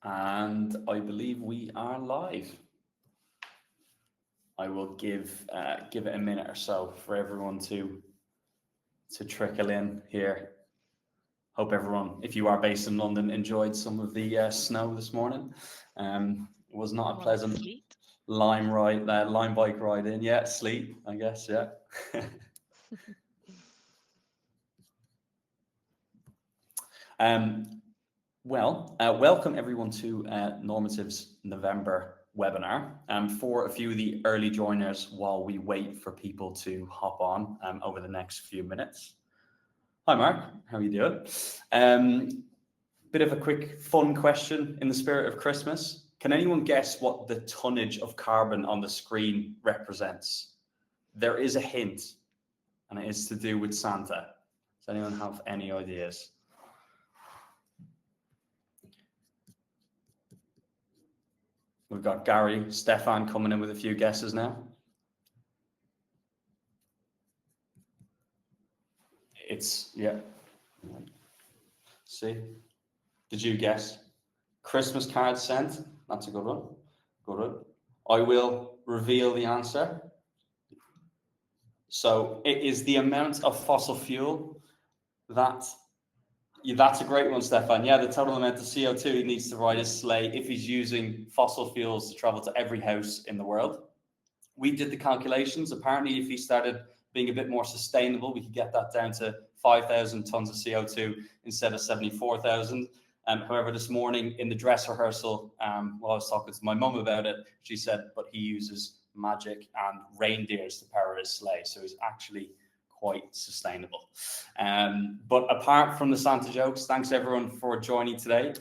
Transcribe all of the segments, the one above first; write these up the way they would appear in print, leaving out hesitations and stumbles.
And I believe we are live. I will give it a minute or so for everyone to trickle in here. Hope everyone, if you are based in London, enjoyed some of the snow this morning. It was not a pleasant line bike ride in. Yeah, sleet, I guess. Yeah. Welcome everyone to Normative's November webinar. For a few of the early joiners, while we wait for people to hop on over the next few minutes. Hi, Mark. How are you doing? Bit of a quick fun question in the spirit of Christmas. Can anyone guess what the tonnage of carbon on the screen represents? There is a hint, and it is to do with Santa. Does anyone have any ideas? We've got Gary, Stefan coming in with a few guesses now. Yeah. See, did you guess? Christmas card sent. That's a good one. Good one. I will reveal the answer. So it is the amount of fossil fuel that's a great one, Stefan. Yeah, the total amount of CO2 he needs to ride his sleigh if he's using fossil fuels to travel to every house in the world. We did the calculations. Apparently, if he started being a bit more sustainable, we could get that down to 5,000 tons of CO2 instead of 74,000. However, this morning in the dress rehearsal, while I was talking to my mum about it, she said, but he uses magic and reindeers to power his sleigh. So he's actually quite sustainable. But apart from the Santa jokes, thanks everyone for joining today.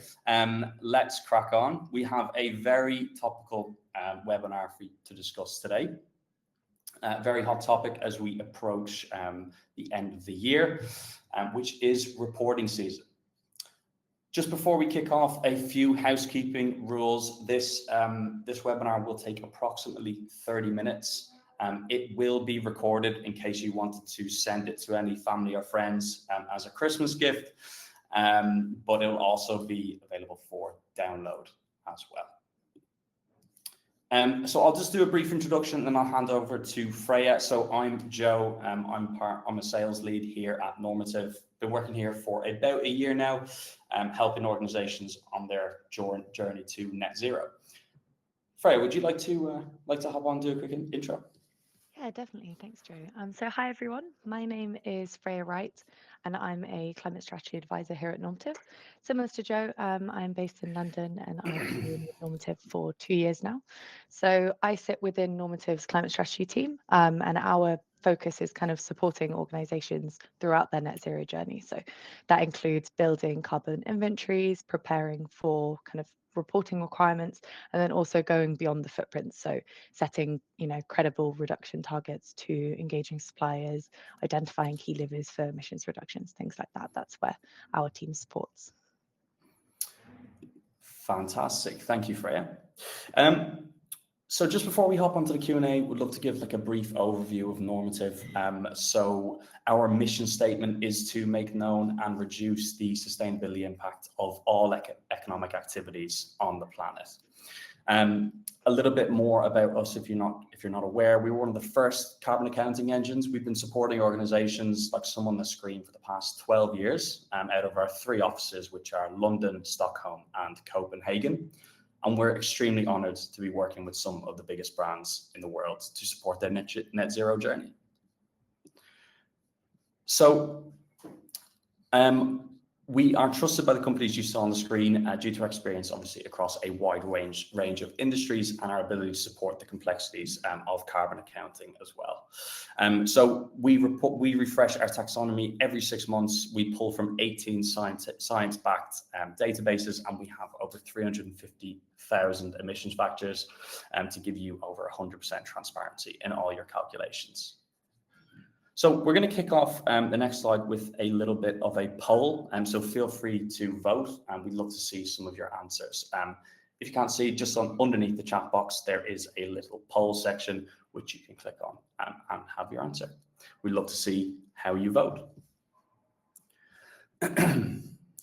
Let's crack on. We have a very topical webinar for you to discuss today. Very hot topic as we approach the end of the year, which is reporting season. Just before we kick off, a few housekeeping rules. This webinar will take approximately 30 minutes. It will be recorded in case you wanted to send it to any family or friends as a Christmas gift, but it'll also be available for download as well. So I'll just do a brief introduction and then I'll hand over to Freya. So I'm Joe. I'm a sales lead here at Normative. Been working here for about a year now, helping organizations on their journey to net zero. Freya, would you like to hop on and do a quick intro? Yeah, definitely. Thanks, Joe. So hi, everyone. My name is Freya Wright, and I'm a climate strategy advisor here at Normative. Similar to Joe, I'm based in London, and I've been with Normative for 2 years now. So I sit within Normative's climate strategy team, and our focus is kind of supporting organizations throughout their net zero journey. So that includes building carbon inventories, preparing for kind of reporting requirements, and then also going beyond the footprint. So setting, credible reduction targets to engaging suppliers, identifying key levers for emissions reductions, things like that. That's where our team supports. Fantastic. Thank you, Freya. So just before we hop onto the Q&A, we'd love to give a brief overview of Normative. So our mission statement is to make known and reduce the sustainability impact of all economic activities on the planet. A little bit more about us, if you're not aware, we were one of the first carbon accounting engines. We've been supporting organizations like some on the screen for the past 12 years out of our 3 offices, which are London, Stockholm, and Copenhagen. And we're extremely honored to be working with some of the biggest brands in the world to support their net zero journey. So we are trusted by the companies you saw on the screen due to our experience, obviously, across a wide range of industries and our ability to support the complexities of carbon accounting as well. So we refresh our taxonomy every 6 months. We pull from 18 science-backed databases, and we have over 350,000 emissions factors to give you over 100% transparency in all your calculations. So we're going to kick off the next slide with a little bit of a poll, so feel free to vote, and we'd love to see some of your answers. If you can't see, just underneath the chat box, there is a little poll section which you can click on and have your answer. We'd love to see how you vote.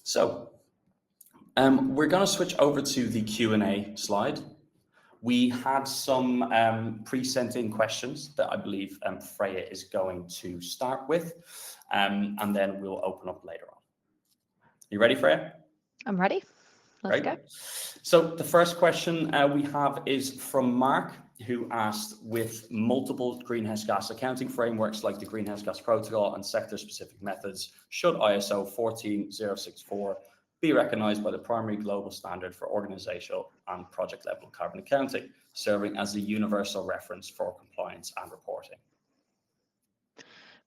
So We're going to switch over to the Q&A slide. We had some pre-sent in questions that I believe Freya is going to start with, and then we'll open up later on. You ready, Freya? I'm ready. Let's Great. go. So the first question we have is from Mark, who asked, with multiple greenhouse gas accounting frameworks like the Greenhouse Gas Protocol and sector-specific methods, should ISO 14064 be recognized by the primary global standard for organizational and project level carbon accounting, serving as a universal reference for compliance and reporting?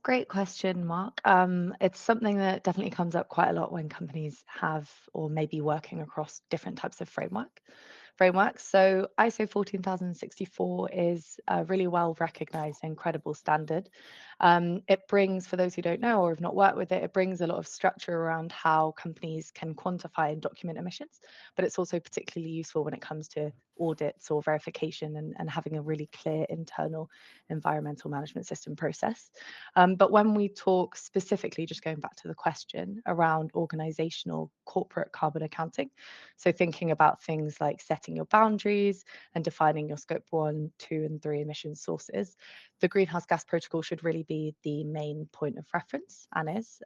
Great question, Mark. It's something that definitely comes up quite a lot when companies have or may be working across different types of frameworks. So ISO 14064 is a really well recognized and credible standard. It brings, for those who don't know or have not worked with it, it brings a lot of structure around how companies can quantify and document emissions, but it's also particularly useful when it comes to audits or verification and having a really clear internal environmental management system process. But when we talk specifically, just going back to the question around organizational corporate carbon accounting, so thinking about things like setting your boundaries and defining your scope 1, 2, and 3 emission sources, the Greenhouse Gas Protocol should really be the main point of reference and is.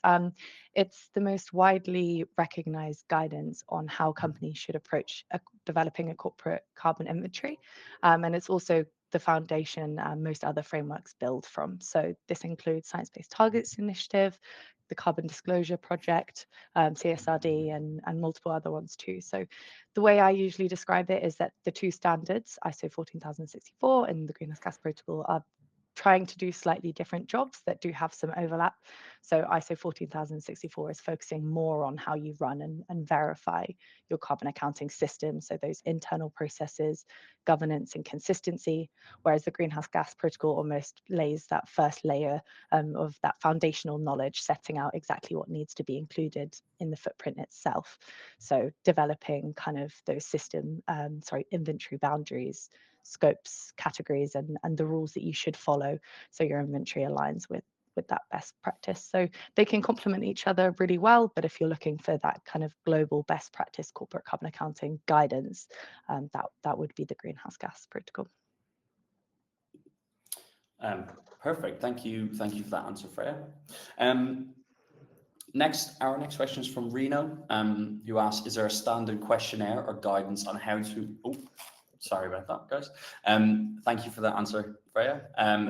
It's the most widely recognized guidance on how companies should approach developing a corporate carbon inventory. And it's also the foundation most other frameworks build from. So this includes Science-Based Targets Initiative, the Carbon Disclosure Project, CSRD, and multiple other ones too. So the way I usually describe it is that the two standards, ISO 14064 and the Greenhouse Gas Protocol, are trying to do slightly different jobs that do have some overlap. So ISO 14064 is focusing more on how you run and verify your carbon accounting system, so those internal processes, governance and consistency, whereas the Greenhouse Gas Protocol almost lays that first layer of that foundational knowledge, setting out exactly what needs to be included in the footprint itself. So developing kind of those inventory boundaries, scopes, categories, and the rules that you should follow so your inventory aligns with that best practice. So they can complement each other really well, but if you're looking for that kind of global best practice corporate carbon accounting guidance, that would be the Greenhouse Gas Protocol. Perfect. Thank you for that answer, Freya. Our next question is from Reno, who asks, is there a standard questionnaire or guidance on how to... Oh, sorry about that, guys. Thank you for that answer, Freya.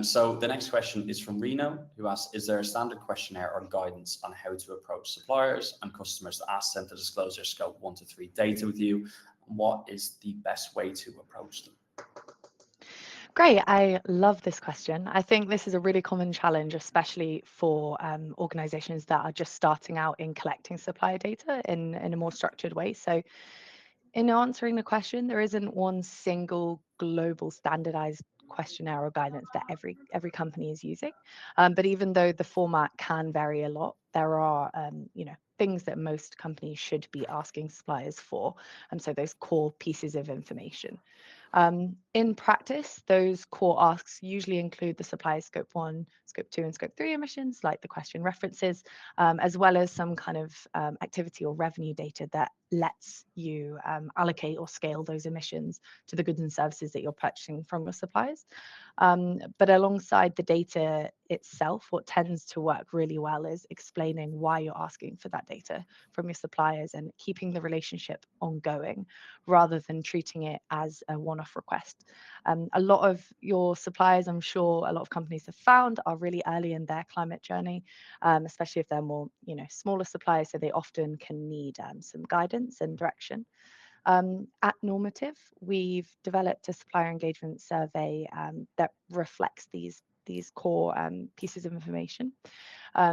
So the next question is from Reno, who asks, is there a standard questionnaire or guidance on how to approach suppliers and customers to ask them to disclose their scope 1 to 3 data with you? What is the best way to approach them? Great, I love this question. I think this is a really common challenge, especially for organizations that are just starting out in collecting supplier data in a more structured way. So in answering the question, there isn't one single global standardized questionnaire or guidance that every company is using. But even though the format can vary a lot, there are things that most companies should be asking suppliers for. And so those core pieces of information. In practice, those core asks usually include the supplier's scope 1, scope 2, and scope 3 emissions, like the question references, as well as some kind of activity or revenue data that lets you allocate or scale those emissions to the goods and services that you're purchasing from your suppliers. But alongside the data itself, what tends to work really well is explaining why you're asking for that data from your suppliers and keeping the relationship ongoing rather than treating it as a one-off request. A lot of your suppliers, I'm sure a lot of companies have found, are really early in their climate journey, especially if they're more, smaller suppliers, so they often can need some guidance and direction. At Normative, we've developed a supplier engagement survey that reflects these core pieces of information.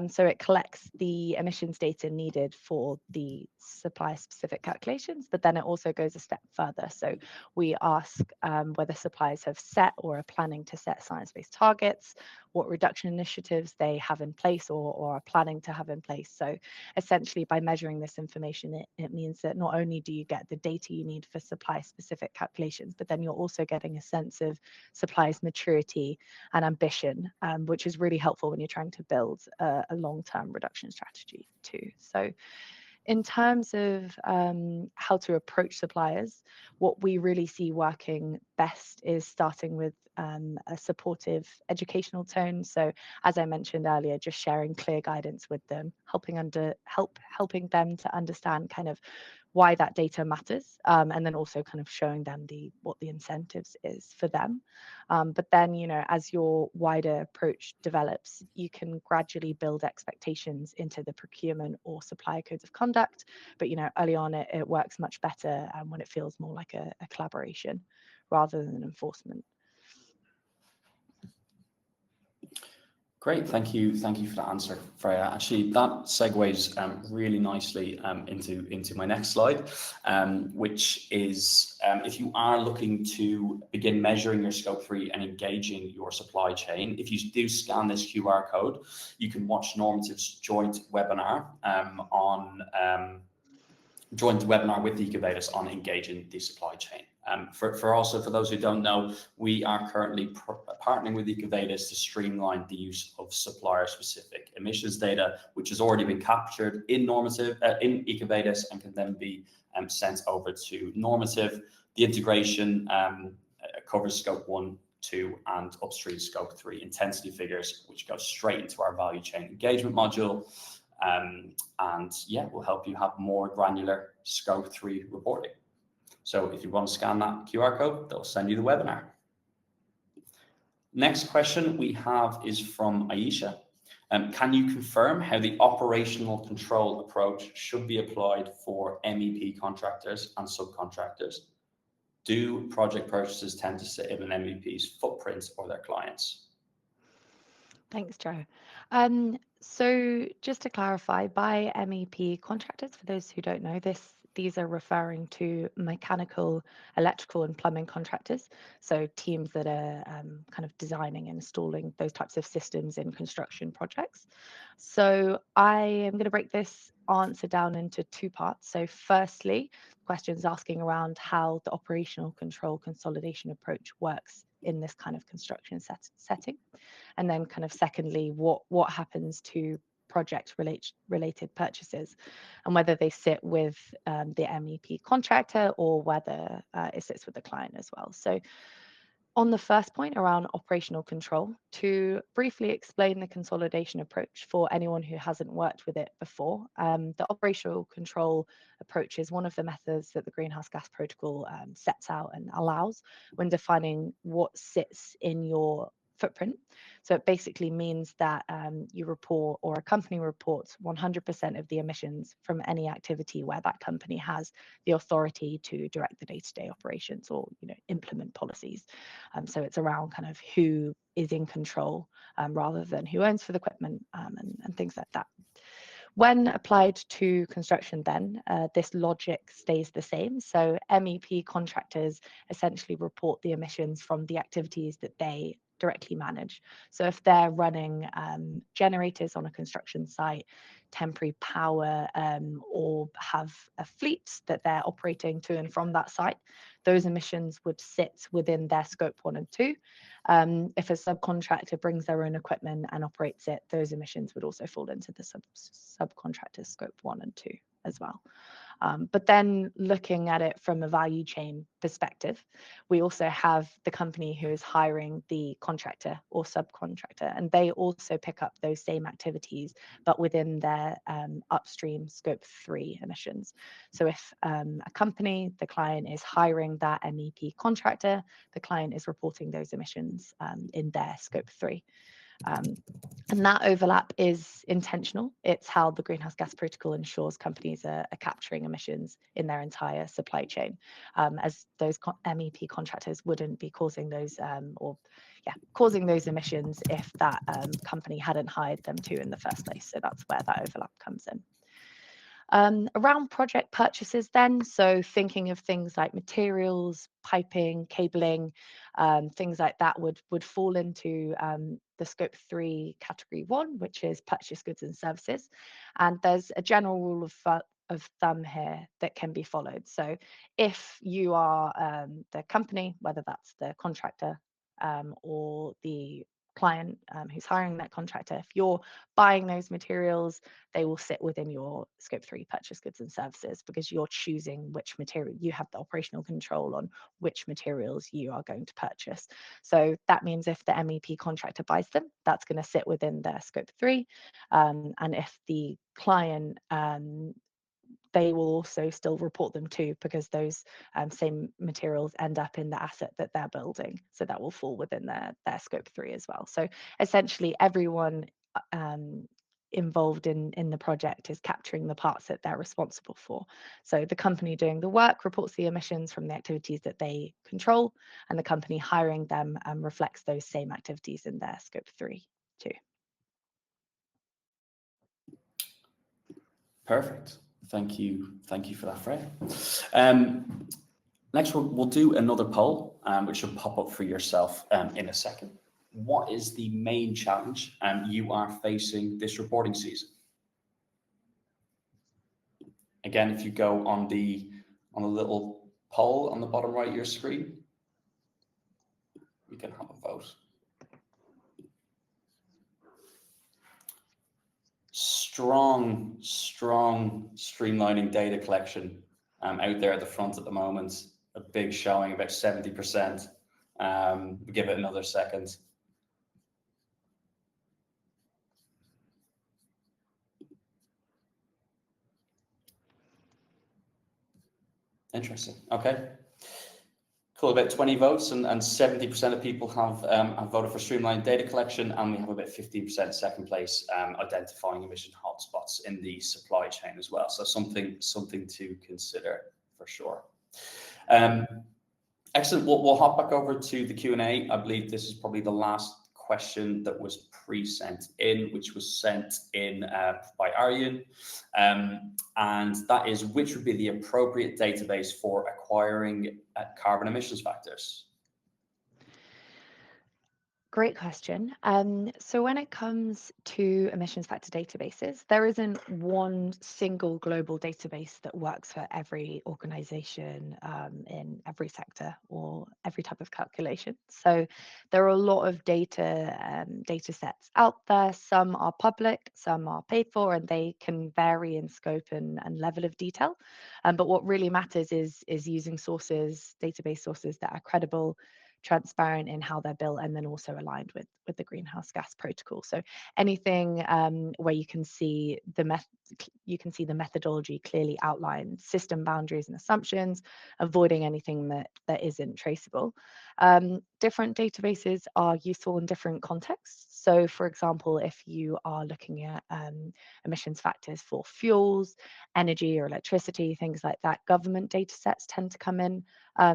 So it collects the emissions data needed for the supplier specific calculations, but then it also goes a step further. So we ask whether suppliers have set or are planning to set science-based targets, what reduction initiatives they have in place or are planning to have in place. So essentially by measuring this information, it means that not only do you get the data you need for supply specific calculations, but then you're also getting a sense of supplier's maturity and ambition, which is really helpful when you're trying to build a long-term reduction strategy too. So in terms of how to approach suppliers, what we really see working best is starting with a supportive educational tone. So, as I mentioned earlier, just sharing clear guidance with them, helping them to understand kind of why that data matters, and then also kind of showing them what the incentives is for them. But then, as your wider approach develops, you can gradually build expectations into the procurement or supplier codes of conduct. But, early on, it works much better when it feels more like a collaboration rather than enforcement. Great, thank you for that answer, Freya. Actually, that segues really nicely into my next slide, which is if you are looking to begin measuring your scope 3 and engaging your supply chain, if you do scan this QR code, you can watch Normative's joint webinar with EcoVadis on engaging the supply chain. For those who don't know, we are currently partnering with EcoVadis to streamline the use of supplier-specific emissions data, which has already been captured in Normative in EcoVadis and can then be sent over to Normative. The integration covers scope 1, 2, and upstream scope 3 intensity figures, which go straight into our value chain engagement module. And yeah, will help you have more granular scope 3 reporting. So if you want to scan that QR code, they'll send you the webinar. Next question we have is from Aisha. Can you confirm how the operational control approach should be applied for MEP contractors and subcontractors? Do project purchases tend to sit in an MEP's footprint or their clients? Thanks, Joe. So just to clarify, by MEP contractors, for those who don't know these are referring to mechanical, electrical, and plumbing contractors. So teams that are kind of designing and installing those types of systems in construction projects. So I am going to break this answer down into two parts. So firstly, questions asking around how the operational control consolidation approach works in this kind of construction setting. And then kind of secondly, what happens to project related purchases and whether they sit with the MEP contractor or whether it sits with the client as well. So on the first point around operational control, to briefly explain the consolidation approach for anyone who hasn't worked with it before, the operational control approach is one of the methods that the Greenhouse Gas Protocol sets out and allows when defining what sits in your footprint. So it basically means that you report, or a company reports, 100% of the emissions from any activity where that company has the authority to direct the day-to-day operations or implement policies. So it's around kind of who is in control rather than who owns for the equipment and things like that. When applied to construction then, this logic stays the same. So MEP contractors essentially report the emissions from the activities that they directly manage. So if they're running generators on a construction site, temporary power, or have a fleet that they're operating to and from that site, those emissions would sit within their scope 1 and 2. If a subcontractor brings their own equipment and operates it, those emissions would also fall into the subcontractor's scope 1 and 2 as well. But then looking at it from a value chain perspective, we also have the company who is hiring the contractor or subcontractor, and they also pick up those same activities, but within their upstream scope 3 emissions. So if a company, the client is hiring that MEP contractor, the client is reporting those emissions in their scope 3. And that overlap is intentional. It's how the Greenhouse Gas Protocol ensures companies are capturing emissions in their entire supply chain, as those MEP contractors wouldn't be causing those causing those emissions if that company hadn't hired them to in the first place. So that's where that overlap comes in. Around project purchases then, so thinking of things like materials, piping, cabling, things like that would fall into the scope 3 category 1, which is purchase goods and services. And there's a general rule of thumb here that can be followed. So if you are the company, whether that's the contractor or the client who's hiring that contractor, if you're buying those materials, they will sit within your scope 3 purchase goods and services, because you're choosing which material, you have the operational control on which materials you are going to purchase. So that means if the MEP contractor buys them, that's going to sit within their scope 3. And if the client, they will also still report them too, because those same materials end up in the asset that they're building. So that will fall within their scope 3 as well. So essentially everyone involved in the project is capturing the parts that they're responsible for. So the company doing the work reports the emissions from the activities that they control, and the company hiring them reflects those same activities in their scope 3 too. Perfect. Thank you for that, Freya. Next, we'll do another poll, which will pop up for yourself in a second. What is the main challenge you are facing this reporting season? Again, if you go on the little poll on the bottom right of your screen, we can have a vote. Strong streamlining data collection out there at the front at the moment. A big showing, about 70%. Give it another second. Interesting. Okay. Cool. About 20 votes, and 70% of people have voted for streamlined data collection, and we have about 15% second place, identifying emission hotspots in the supply chain as well. So something to consider for sure. Excellent. We'll hop back over to the Q&A. I believe this is probably the last question that was pre-sent in, which was sent in by Aryan. And that is, which would be the appropriate database for acquiring carbon emissions factors? Great question. So when it comes to emissions factor databases, there isn't one single global database that works for every organization in every sector or every type of calculation. So there are a lot of data sets out there. Some are public, some are paid for, and they can vary in scope and level of detail. But what really matters is using sources, database sources that are credible, transparent in how they're built, and then also aligned with the greenhouse gas protocol. So anything where you can see the methodology clearly outlined, system boundaries and assumptions, avoiding anything that isn't traceable. Different databases are useful in different contexts. So for example, if you are looking at emissions factors for fuels, energy or electricity, things like that, government data sets tend to come in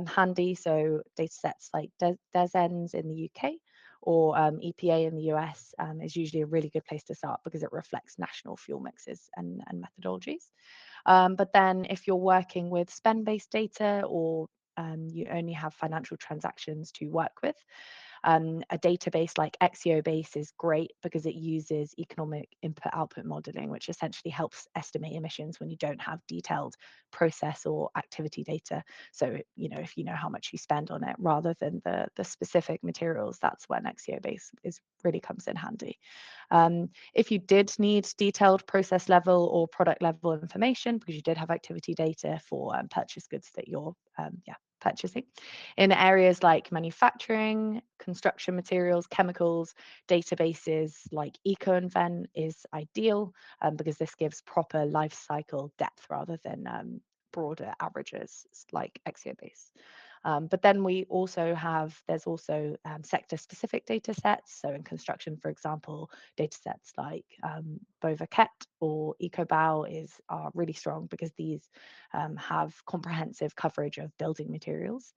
handy. So data sets like DESNs in the UK or EPA in the US is usually a really good place to start, because it reflects national fuel mixes and methodologies. But then if you're working with spend-based data, or you only have financial transactions to work with, a database like XEOBase is great because it uses economic input-output modeling, which essentially helps estimate emissions when you don't have detailed process or activity data. So, if you know how much you spend on it rather than the specific materials, that's when XEOBase really comes in handy. If you did need detailed process level or product level information, because you did have activity data for purchase goods that you're purchasing in areas like manufacturing, construction materials, chemicals, databases like EcoInvent is ideal, because this gives proper life cycle depth rather than broader averages like XEOBase. But then there's also sector-specific data sets. So in construction, for example, data sets like BOVACET or EcoBau are really strong, because these have comprehensive coverage of building materials.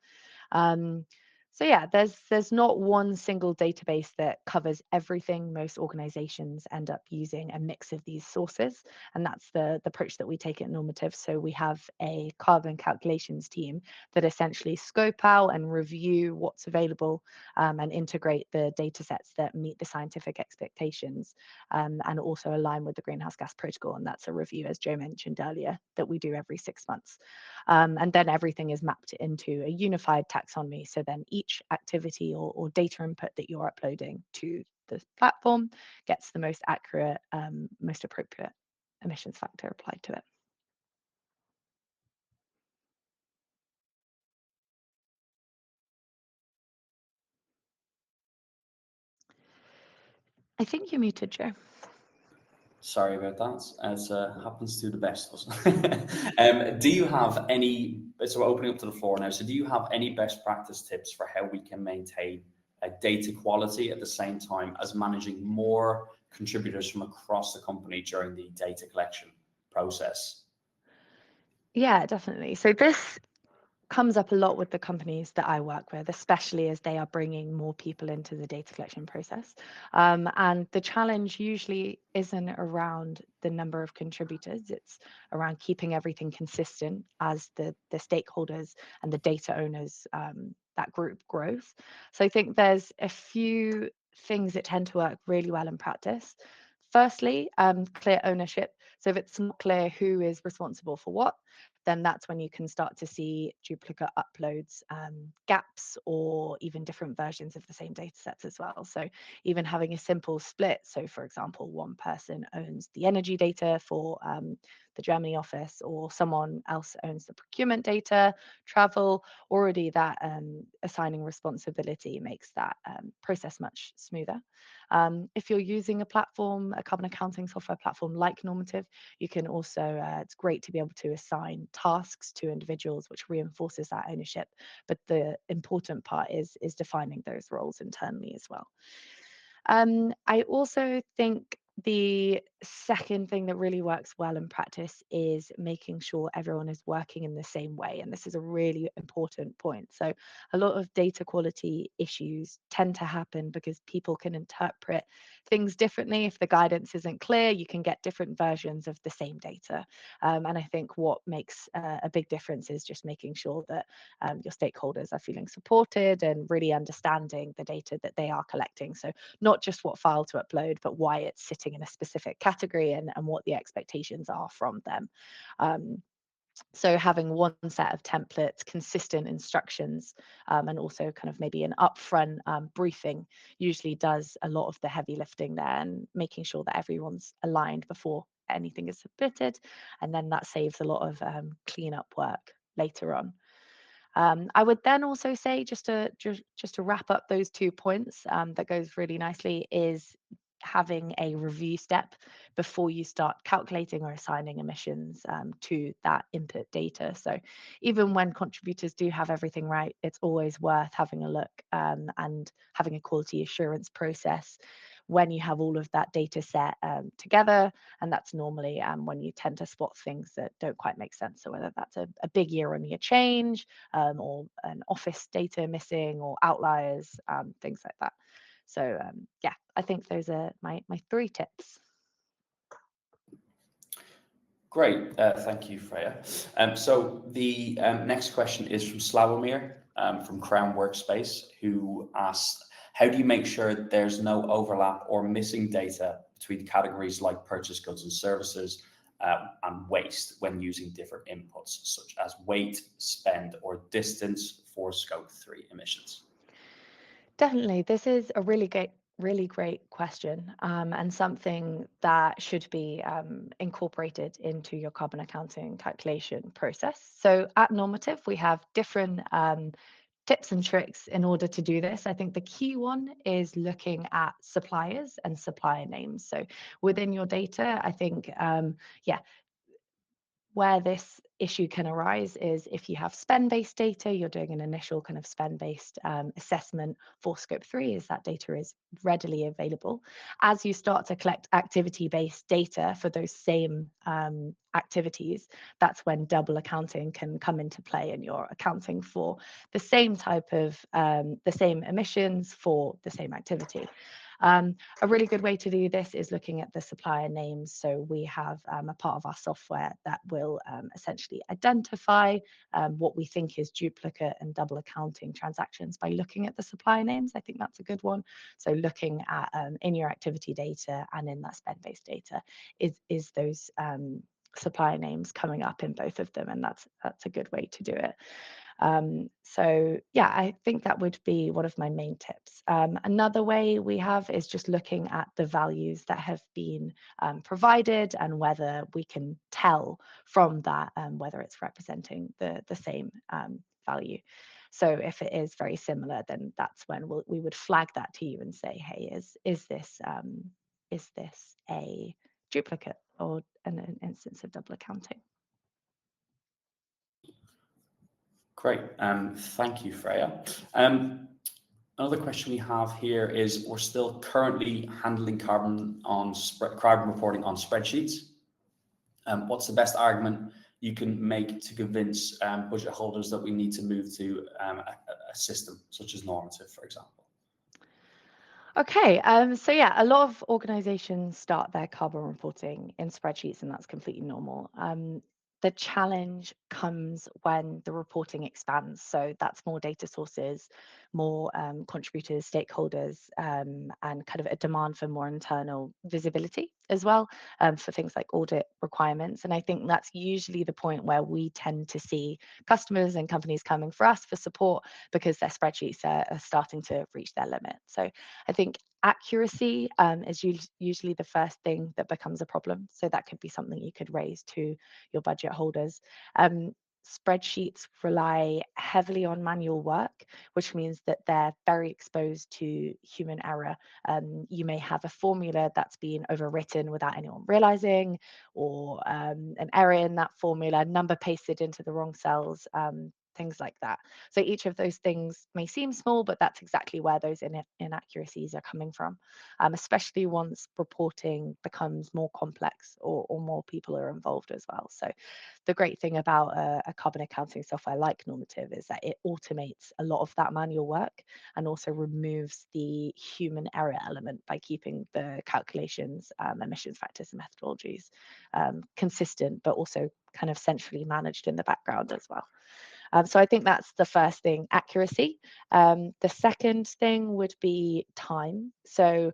So yeah, there's not one single database that covers everything. Most organizations end up using a mix of these sources, and that's the approach that we take at Normative. So we have a carbon calculations team that essentially scope out and review what's available, and integrate the data sets that meet the scientific expectations, and also align with the greenhouse gas protocol. And that's a review, as Joe mentioned earlier, that we do every 6 months. And then everything is mapped into a unified taxonomy. So then each each activity or data input that you're uploading to the platform gets the most accurate, most appropriate emissions factor applied to it. I think you're muted, Joe. Sorry about that, as happens to the best of us. Do you have any, so we're opening up to the floor now, so do you have any best practice tips for how we can maintain data quality at the same time as managing more contributors from across the company during the data collection process? Yeah, definitely. So this comes up a lot with the companies that I work with, especially as they are bringing more people into the data collection process. And the challenge usually isn't around the number of contributors, it's around keeping everything consistent as the stakeholders and the data owners, that group grows. So I think there's a few things that tend to work really well in practice. Firstly, clear ownership. So if it's not clear who is responsible for what, then that's when you can start to see duplicate uploads, gaps, or even different versions of the same data sets as well. So even having a simple split. So for example, one person owns the energy data for the Germany office, or someone else owns the procurement data, travel, already that assigning responsibility makes that process much smoother. If you're using a platform, a carbon accounting software platform like Normative, you can also, it's great to be able to assign tasks to individuals, which reinforces that ownership. But the important part is defining those roles internally as well. I also think the second thing that really works well in practice is making sure everyone is working in the same way. And this is a really important point. So a lot of data quality issues tend to happen because people can interpret things differently. If the guidance isn't clear, you can get different versions of the same data. And I think what makes a big difference is just making sure that your stakeholders are feeling supported and really understanding the data that they are collecting. So not just what file to upload, but why it's sitting in a specific category and what the expectations are from them. So having one set of templates, consistent instructions, and also kind of maybe an upfront briefing usually does a lot of the heavy lifting there, and making sure that everyone's aligned before anything is submitted. And then that saves a lot of cleanup work later on. I would then also say, just to wrap up those 2 points, that goes really nicely, is having a review step before you start calculating or assigning emissions to that input data. So even when contributors do have everything right, it's always worth having a look and having a quality assurance process when you have all of that data set together. And that's normally when you tend to spot things that don't quite make sense. So whether that's a big year-on-year change, or an office data missing, or outliers, things like that. So yeah, I think those are my 3 tips. Great, thank you, Freya. So the next question is from Slavomir from Crown Workspace, who asked, how do you make sure there's no overlap or missing data between categories like purchase goods and services and waste when using different inputs, such as weight, spend, or distance for Scope 3 emissions? Definitely, this is a really great question, and something that should be incorporated into your carbon accounting calculation process. So at Normative, we have different tips and tricks in order to do this. I think the key one is looking at suppliers and supplier names. So within your data, I think, yeah, where this issue can arise is if you have spend-based data, you're doing an initial kind of spend-based assessment for Scope 3, as that data is readily available. As you start to collect activity-based data for those same activities, that's when double accounting can come into play, and you're accounting for the same type of, the same emissions for the same activity. A really good way to do this is looking at the supplier names. So we have a part of our software that will essentially identify what we think is duplicate and double accounting transactions by looking at the supplier names. I think that's a good one. So looking at in your activity data and in that spend-based data, is those supplier names coming up in both of them, and that's a good way to do it. So yeah, I think that would be one of my main tips. Another way we have is just looking at the values that have been provided and whether we can tell from that whether it's representing the same value. So if it is very similar, then that's when we would flag that to you and say, hey, is this a duplicate or an instance of double accounting? Great. Thank you, Freya. Another question we have here is, we're still currently handling carbon reporting on spreadsheets. What's the best argument you can make to convince budget holders that we need to move to a system such as Normative, for example? Okay, so yeah, a lot of organizations start their carbon reporting in spreadsheets, and that's completely normal. The challenge comes when the reporting expands. So that's more data sources, more contributors, stakeholders, and kind of a demand for more internal visibility as well for things like audit requirements. And I think that's usually the point where we tend to see customers and companies coming for us for support because their spreadsheets are starting to reach their limit. So I think accuracy is usually the first thing that becomes a problem. So that could be something you could raise to your budget holders. Spreadsheets rely heavily on manual work, which means that they're very exposed to human error. You may have a formula that's been overwritten without anyone realizing, or an error in that formula, number pasted into the wrong cells, things like that. So each of those things may seem small, but that's exactly where those inaccuracies are coming from, especially once reporting becomes more complex or more people are involved as well. So the great thing about a carbon accounting software like Normative is that it automates a lot of that manual work and also removes the human error element by keeping the calculations, emissions factors and methodologies consistent, but also kind of centrally managed in the background as well. So I think that's the first thing, accuracy. The second thing would be time. So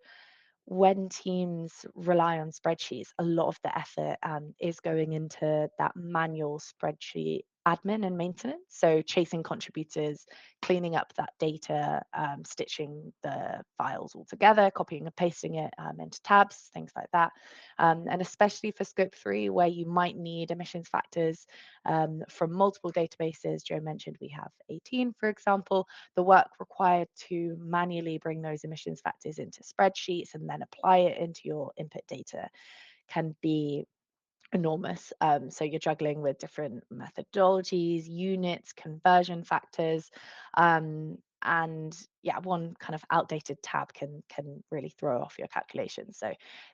when teams rely on spreadsheets, a lot of the effort is going into that manual spreadsheet admin and maintenance. So chasing contributors, cleaning up that data, stitching the files all together, copying and pasting it into tabs, things like that. And especially for scope 3, where you might need emissions factors from multiple databases. Joe mentioned we have 18, for example. The work required to manually bring those emissions factors into spreadsheets and then apply it into your input data can be enormous. So you're juggling with different methodologies, units, conversion factors, and yeah, one kind of outdated tab can really throw off your calculations. So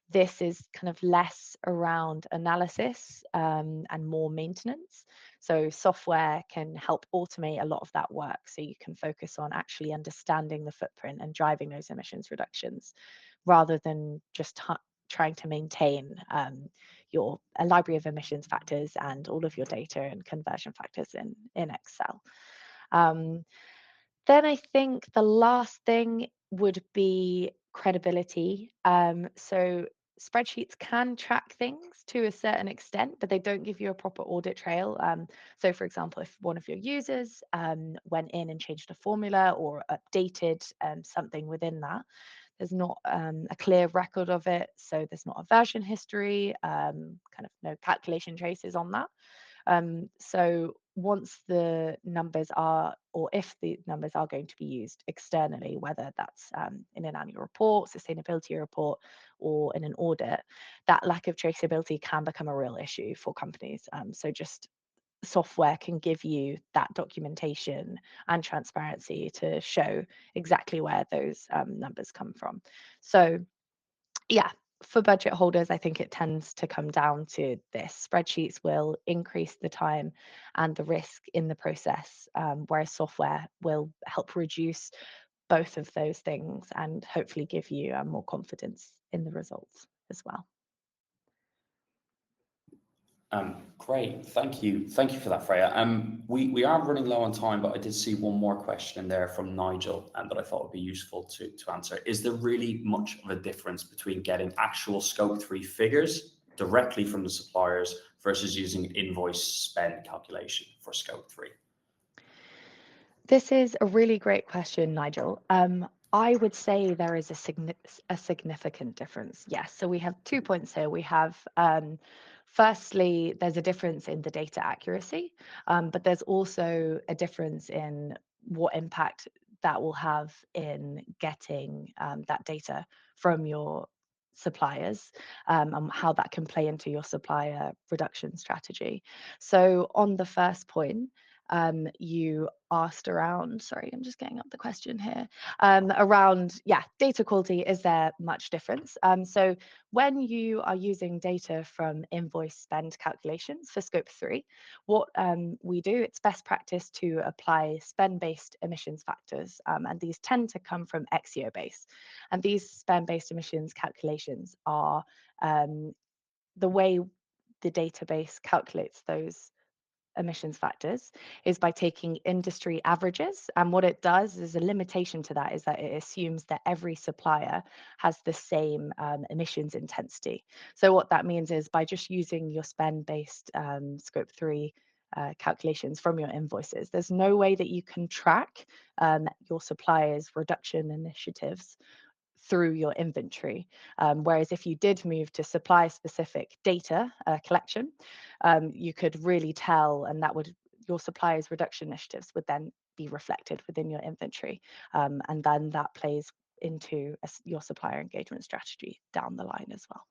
this is kind of less around analysis and more maintenance. So software can help automate a lot of that work, so you can focus on actually understanding the footprint and driving those emissions reductions rather than just trying to maintain a library of emissions factors and all of your data and conversion factors in Excel. Then I think the last thing would be credibility. So spreadsheets can track things to a certain extent, but they don't give you a proper audit trail. So for example, if one of your users went in and changed a formula or updated something within that, there's not a clear record of it. So there's not a version history, kind of no calculation traces on that. So once the numbers are, or if the numbers are going to be used externally, whether that's in an annual report, sustainability report, or in an audit, that lack of traceability can become a real issue for companies. So just software can give you that documentation and transparency to show exactly where those numbers come from. So yeah, for budget holders, I think it tends to come down to this. Spreadsheets will increase the time and the risk in the process, whereas software will help reduce both of those things and hopefully give you more confidence in the results as well. Great, thank you for that, Freya. We are running low on time, but I did see one more question in there from Nigel, and that I thought would be useful to answer. Is there really much of a difference between getting actual scope 3 figures directly from the suppliers versus using invoice spend calculation for scope 3? This is a really great question, Nigel. I would say there is a significant difference. Yes. So we have 2 points here. We have, firstly, there's a difference in the data accuracy, but there's also a difference in what impact that will have in getting that data from your suppliers, and how that can play into your supplier reduction strategy. So on the first point, you asked around, sorry, I'm just getting up the question here, around, yeah, data quality, is there much difference? So when you are using data from invoice spend calculations for scope 3, what we do, it's best practice to apply spend-based emissions factors, and these tend to come from XEO base. And these spend-based emissions calculations are the way the database calculates those emissions factors is by taking industry averages. And what it does is, a limitation to that is that it assumes that every supplier has the same emissions intensity. So what that means is, by just using your spend-based scope 3 calculations from your invoices, there's no way that you can track your suppliers' reduction initiatives through your inventory. Whereas if you did move to supply specific data collection, you could really tell, and that would, your suppliers' reduction initiatives would then be reflected within your inventory. And then that plays into your supplier engagement strategy down the line as well.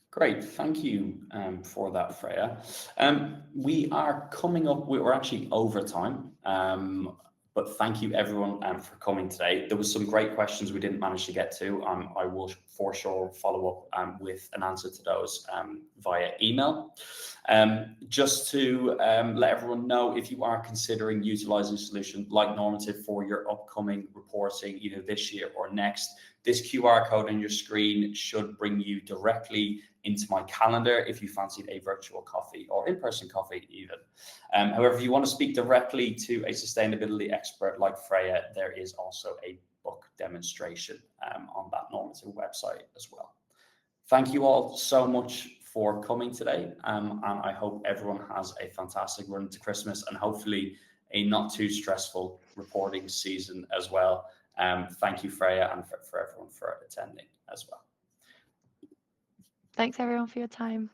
Great, thank you for that, Freya. We are coming up, we're actually over time, but thank you everyone for coming today. There was some great questions we didn't manage to get to. I will for sure follow up with an answer to those via email. Just to let everyone know, if you are considering utilizing a solution like Normative for your upcoming reporting, either this year or next, this QR code on your screen should bring you directly into my calendar if you fancied a virtual coffee or in-person coffee even. However, if you want to speak directly to a sustainability expert like Freya, there is also a book demonstration on that Normative website as well. Thank you all so much for coming today, and I hope everyone has a fantastic run to Christmas and hopefully a not too stressful reporting season as well. Thank you, Freya, and for everyone for attending as well. Thanks everyone for your time.